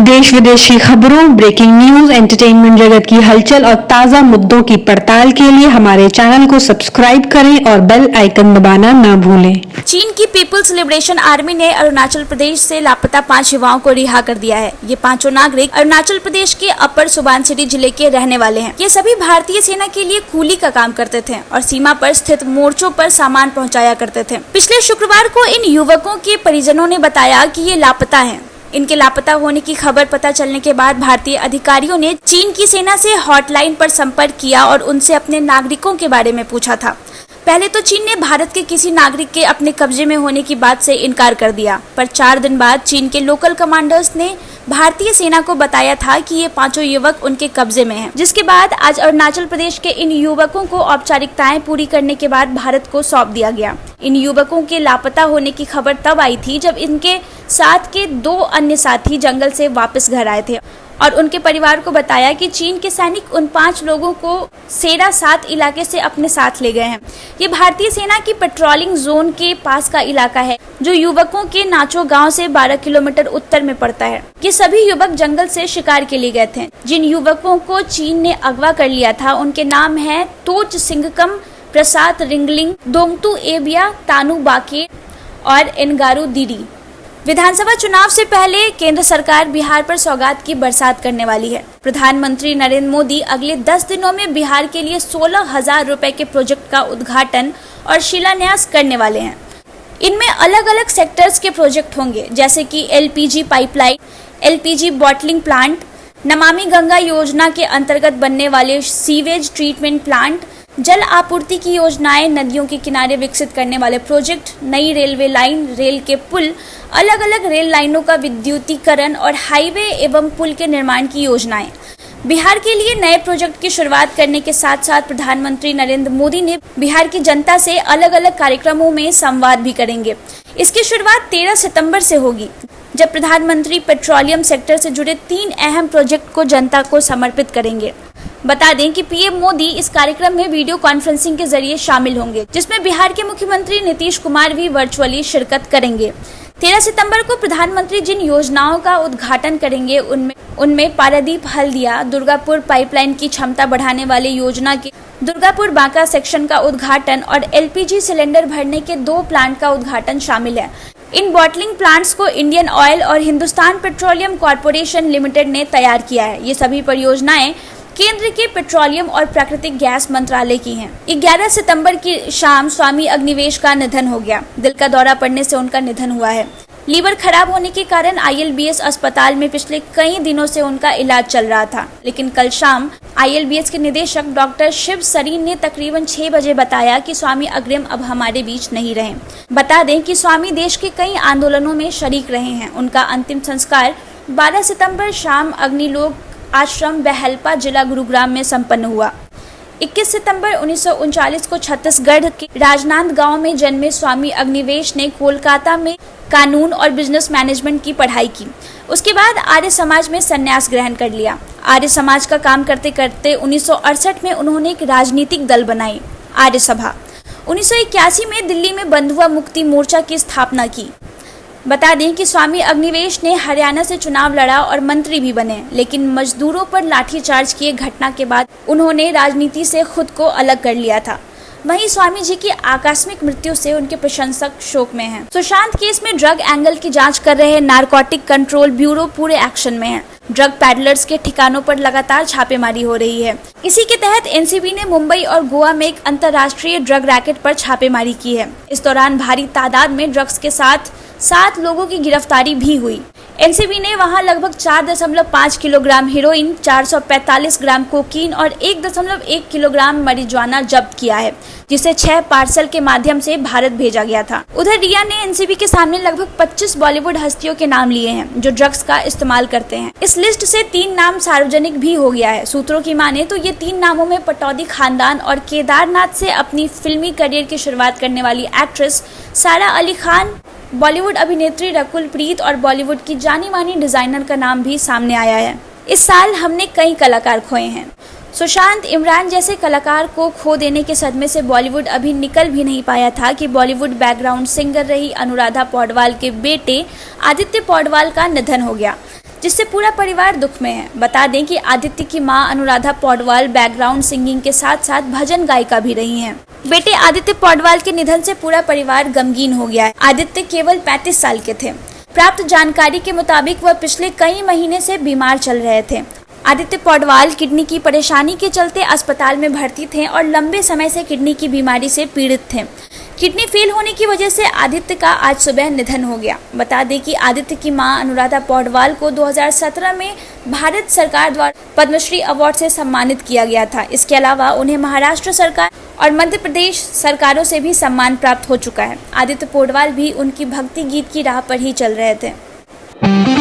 देश विदेश की खबरों, ब्रेकिंग न्यूज, एंटरटेनमेंट जगत की हलचल और ताजा मुद्दों की पड़ताल के लिए हमारे चैनल को सब्सक्राइब करें और बेल आइकन दबाना न भूलें। चीन की पीपुल्स लिबरेशन आर्मी ने अरुणाचल प्रदेश से लापता 5 युवाओं को रिहा कर दिया है। ये पांचों नागरिक अरुणाचल प्रदेश के अपर सुबनसिरी जिले के रहने वाले हैं। ये सभी भारतीय सेना के लिए कूली का काम करते थे और सीमा पर स्थित मोर्चों पर सामान पहुंचाया करते थे। पिछले शुक्रवार को इन युवकों के परिजनों ने बताया कि ये लापता हैं। इनके लापता होने की खबर पता चलने के बाद भारतीय अधिकारियों ने चीन की सेना से हॉटलाइन पर संपर्क किया और उनसे अपने नागरिकों के बारे में पूछा था। पहले तो चीन ने भारत के किसी नागरिक के अपने कब्जे में होने की बात से इनकार कर दिया, पर 4 दिन बाद चीन के लोकल कमांडर्स ने भारतीय सेना को बताया था कि ये पांचों युवक उनके कब्जे में हैं। जिसके बाद आज अरुणाचल प्रदेश के इन युवकों को औपचारिकताएं पूरी करने के बाद भारत को सौंप दिया गया। इन युवकों के लापता होने की खबर तब आई थी जब इनके साथ के 2 अन्य साथी जंगल से वापस घर आए थे और उनके परिवार को बताया कि चीन के सैनिक उन 5 लोगों को सेरा 7 इलाके से अपने साथ ले गए हैं। ये भारतीय सेना की पेट्रोलिंग जोन के पास का इलाका है जो युवकों के नाचो गांव से 12 किलोमीटर उत्तर में पड़ता है। ये सभी युवक जंगल से शिकार के लिए गए थे। जिन युवकों को चीन ने अगवा कर लिया था उनके नाम है तोच सिंगकम, प्रसाद रिंगलिंग, दोंगतू एबिया, तानु बाके और एनगारू दीदी। विधानसभा चुनाव से पहले केंद्र सरकार बिहार पर सौगात की बरसात करने वाली है। प्रधानमंत्री नरेंद्र मोदी अगले 10 दिनों में बिहार के लिए 16,000 रुपए के प्रोजेक्ट का उद्घाटन और शिलान्यास करने वाले हैं। इनमें अलग अलग सेक्टर्स के प्रोजेक्ट होंगे, जैसे कि LPG pipeline, LPG bottling plant, Namami Ganga योजना के अंतर्गत बनने वाले सीवेज ट्रीटमेंट प्लांट, जल आपूर्ति की योजनाएं, नदियों के किनारे विकसित करने वाले प्रोजेक्ट, नई रेलवे लाइन, रेल के पुल, अलग अलग रेल लाइनों का विद्युतीकरण और हाईवे एवं पुल के निर्माण की योजनाएं। बिहार के लिए नए प्रोजेक्ट की शुरुआत करने के साथ साथ प्रधानमंत्री नरेंद्र मोदी ने बिहार की जनता से अलग अलग कार्यक्रमों में संवाद भी करेंगे। इसकी शुरुआत 13 सितंबर से होगी, जब प्रधानमंत्री पेट्रोलियम सेक्टर से जुड़े 3 अहम प्रोजेक्ट को जनता को समर्पित करेंगे। बता दें कि पीएम मोदी इस कार्यक्रम में वीडियो कॉन्फ्रेंसिंग के जरिए शामिल होंगे, जिसमें बिहार के मुख्यमंत्री नीतीश कुमार भी वर्चुअली शिरकत करेंगे। 13 सितंबर को प्रधानमंत्री जिन योजनाओं का उद्घाटन करेंगे उनमें पारादीप हल्दिया दुर्गापुर पाइपलाइन की क्षमता बढ़ाने वाले योजना के दुर्गापुर बांका सेक्शन का उद्घाटन और एलपीजी सिलेंडर भरने के 2 प्लांट का उद्घाटन शामिल है। इन बॉटलिंग प्लांट्स को इंडियन ऑयल और हिंदुस्तान पेट्रोलियम कॉर्पोरेशन लिमिटेड ने तैयार किया है। ये सभी परियोजनाएं केंद्र के पेट्रोलियम और प्राकृतिक गैस मंत्रालय की हैं। 11 सितंबर की शाम स्वामी अग्निवेश का निधन हो गया। दिल का दौरा पड़ने से उनका निधन हुआ है। लीवर खराब होने के कारण आईएलबीएस अस्पताल में पिछले कई दिनों से उनका इलाज चल रहा था, लेकिन कल शाम आईएलबीएस के निदेशक डॉक्टर शिव सरीन ने तकरीबन 6 बजे बताया कि स्वामी अग्रिम अब हमारे बीच नहीं रहे। बता दें कि स्वामी देश के कई आंदोलनों में शरीक रहे हैं। उनका अंतिम संस्कार 12 सितंबर शाम अग्निलोक आश्रम बहलपा जिला गुरुग्राम में संपन्न हुआ। 21 सितंबर 1939 को छत्तीसगढ़ के राजनांदगांव में जन्मे स्वामी अग्निवेश ने कोलकाता में कानून और बिजनेस मैनेजमेंट की पढ़ाई की। उसके बाद आर्य समाज में संन्यास ग्रहण कर लिया। आर्य समाज का काम करते करते 1968 में उन्होंने एक राजनीतिक दल बनाई, आर्य सभा। 1981 में दिल्ली में बंधुआ मुक्ति मोर्चा की स्थापना की। बता दें कि स्वामी अग्निवेश ने हरियाणा से चुनाव लड़ा और मंत्री भी बने, लेकिन मजदूरों पर लाठीचार्ज किए घटना के बाद उन्होंने राजनीति से खुद को अलग कर लिया था। वहीं स्वामी जी की आकस्मिक मृत्यु से उनके प्रशंसक शोक में हैं। सुशांत केस में ड्रग एंगल की जांच कर रहे नारकोटिक कंट्रोल ब्यूरो पूरे एक्शन में है। ड्रग पैडलर्स के ठिकानों पर लगातार छापेमारी हो रही है। इसी के तहत एनसीबी ने मुंबई और गोवा में एक अंतर्राष्ट्रीय ड्रग रैकेट पर छापेमारी की है। इस दौरान भारी तादाद में ड्रग्स के साथ 7 लोगों की गिरफ्तारी भी हुई। एनसीबी ने वहां लगभग 4.5 किलोग्राम हीरोइन, 445 ग्राम कोकीन और 1.1 किलोग्राम marijuana जब्त किया है, जिसे 6 पार्सल के माध्यम से भारत भेजा गया था। उधर रिया ने एनसीबी के सामने लगभग 25 बॉलीवुड हस्तियों के नाम लिए हैं जो ड्रग्स का इस्तेमाल करते हैं। इस लिस्ट से 3 नाम सार्वजनिक भी हो गया है। सूत्रों की माने तो ये 3 नामों में पटौदी खानदान और केदारनाथ से अपनी फिल्मी करियर की शुरुआत करने वाली एक्ट्रेस सारा अली खान, बॉलीवुड अभिनेत्री रकुल प्रीत और बॉलीवुड की जानी मानी डिजाइनर का नाम भी सामने आया है। इस साल हमने कई कलाकार खोए हैं। सुशांत इमरान जैसे कलाकार को खो देने के सदमे से बॉलीवुड अभी निकल भी नहीं पाया था कि बॉलीवुड बैकग्राउंड सिंगर रही अनुराधा पौडवाल के बेटे आदित्य पौडवाल का निधन हो गया, जिससे पूरा परिवार दुख में है। बता दें कि आदित्य की मां अनुराधा पौडवाल बैकग्राउंड सिंगिंग के साथ साथ भजन गायिका भी रही हैं। बेटे आदित्य पौडवाल के निधन से पूरा परिवार गमगीन हो गया है। आदित्य केवल 35 साल के थे। प्राप्त जानकारी के मुताबिक वह पिछले कई महीने से बीमार चल रहे थे। आदित्य पौडवाल किडनी की परेशानी के चलते अस्पताल में भर्ती थे और लंबे समय से किडनी की बीमारी से पीड़ित थे। किडनी फेल होने की वजह से आदित्य का आज सुबह निधन हो गया। बता दें कि आदित्य की मां अनुराधा पौडवाल को 2017 में भारत सरकार द्वारा पद्मश्री अवार्ड से सम्मानित किया गया था। इसके अलावा उन्हें महाराष्ट्र सरकार और मध्य प्रदेश सरकारों से भी सम्मान प्राप्त हो चुका है। आदित्य पौडवाल भी उनकी भक्ति गीत की राह पर ही चल रहे थे।